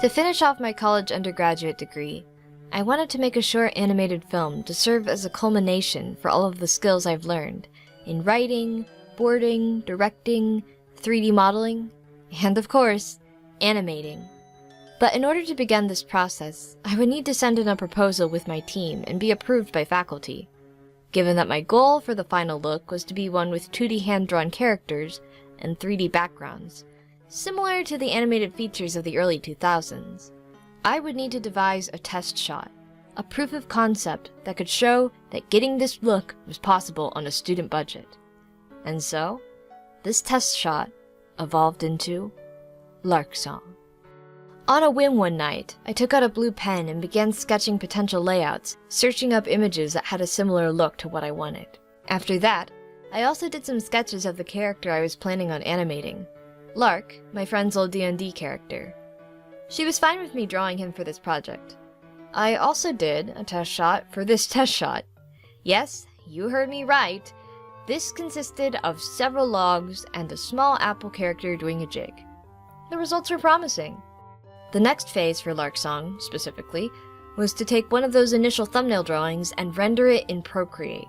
To finish off my college undergraduate degree, I wanted to make a short animated film to serve as a culmination for all of the skills I've learned in writing, boarding, directing, 3D modeling, and of course, animating. But in order to begin this process, I would need to send in a proposal with my team and be approved by faculty. Given that my goal for the final look was to be one with 2D hand-drawn characters and 3D backgrounds, similar to the animated features of the early 2000s, I would need to devise a test shot, a proof of concept that could show that getting this look was possible on a student budget. And so, this test shot evolved into Lark Song. On a whim one night, I took out a blue pen and began sketching potential layouts, searching up images that had a similar look to what I wanted. After that, I also did some sketches of the character I was planning on animating, Lark, my friend's old D&D character. She was fine with me drawing him for this project. I also did a test shot for this test shot. Yes, you heard me right. This consisted of several logs and a small apple character doing a jig. The results were promising. The next phase for Lark Song, specifically, was to take one of those initial thumbnail drawings and render it in Procreate.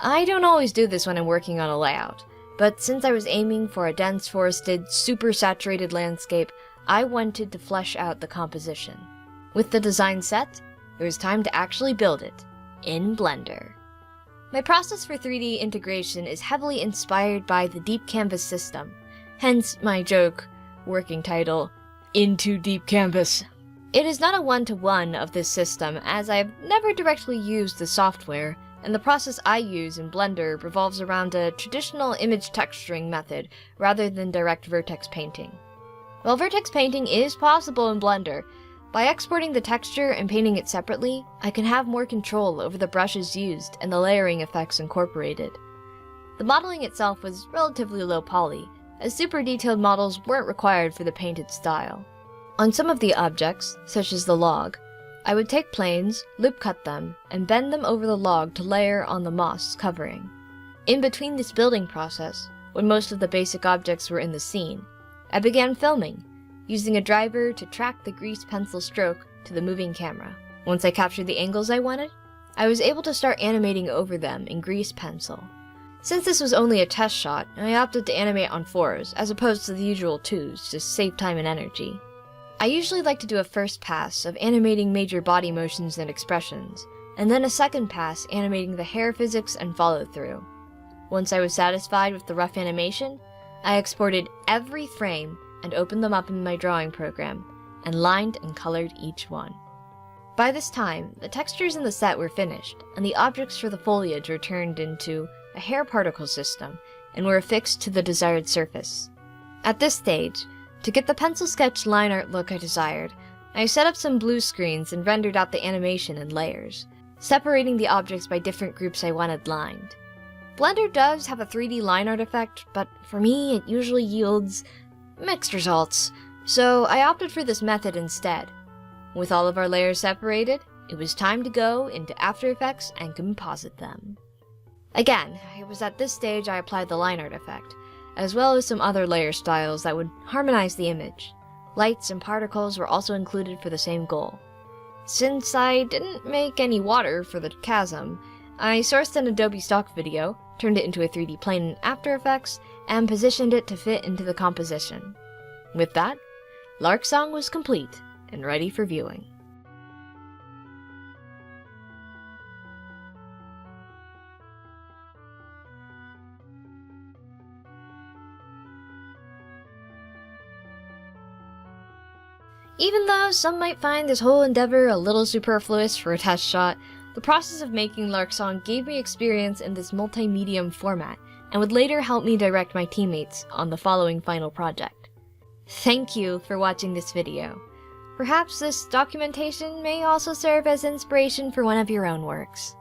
I don't always do this when I'm working on a layout, but since I was aiming for a dense forested, super saturated landscape, I wanted to flesh out the composition. With the design set, it was time to actually build it, in Blender. My process for 3D integration is heavily inspired by the Deep Canvas system, hence my joke, working title, Into Deep Canvas. It is not a one-to-one of this system, as I have never directly used the software, and the process I use in Blender revolves around a traditional image texturing method rather than direct vertex painting. While vertex painting is possible in Blender, by exporting the texture and painting it separately, I can have more control over the brushes used and the layering effects incorporated. The modeling itself was relatively low poly, as super detailed models weren't required for the painted style. On some of the objects, such as the log, I would take planes, loop cut them, and bend them over the log to layer on the moss covering. In between this building process, when most of the basic objects were in the scene, I began filming, using a driver to track the grease pencil stroke to the moving camera. Once I captured the angles I wanted, I was able to start animating over them in grease pencil. Since this was only a test shot, I opted to animate on 4s, as opposed to the usual 2s, to save time and energy. I usually like to do a first pass of animating major body motions and expressions, and then a second pass animating the hair physics and follow-through. Once I was satisfied with the rough animation, I exported every frame and opened them up in my drawing program, and lined and colored each one. By this time, the textures in the set were finished, and the objects for the foliage were turned into a hair particle system, and were affixed to the desired surface. At this stage, to get the pencil sketch line art look I desired, I set up some blue screens and rendered out the animation in layers, separating the objects by different groups I wanted lined. Blender does have a 3D line art effect, but for me it usually yields mixed results, so I opted for this method instead. With all of our layers separated, it was time to go into After Effects and composite them. Again, it was at this stage I applied the line art effect, as well as some other layer styles that would harmonize the image. Lights and particles were also included for the same goal. Since I didn't make any water for the chasm, I sourced an Adobe stock video, turned it into a 3D plane in After Effects, and positioned it to fit into the composition. With that, Lark Song was complete and ready for viewing. Even though some might find this whole endeavor a little superfluous for a test shot, the process of making Lark Song gave me experience in this multi-medium format, and would later help me direct my teammates on the following final project. Thank you for watching this video. Perhaps this documentation may also serve as inspiration for one of your own works.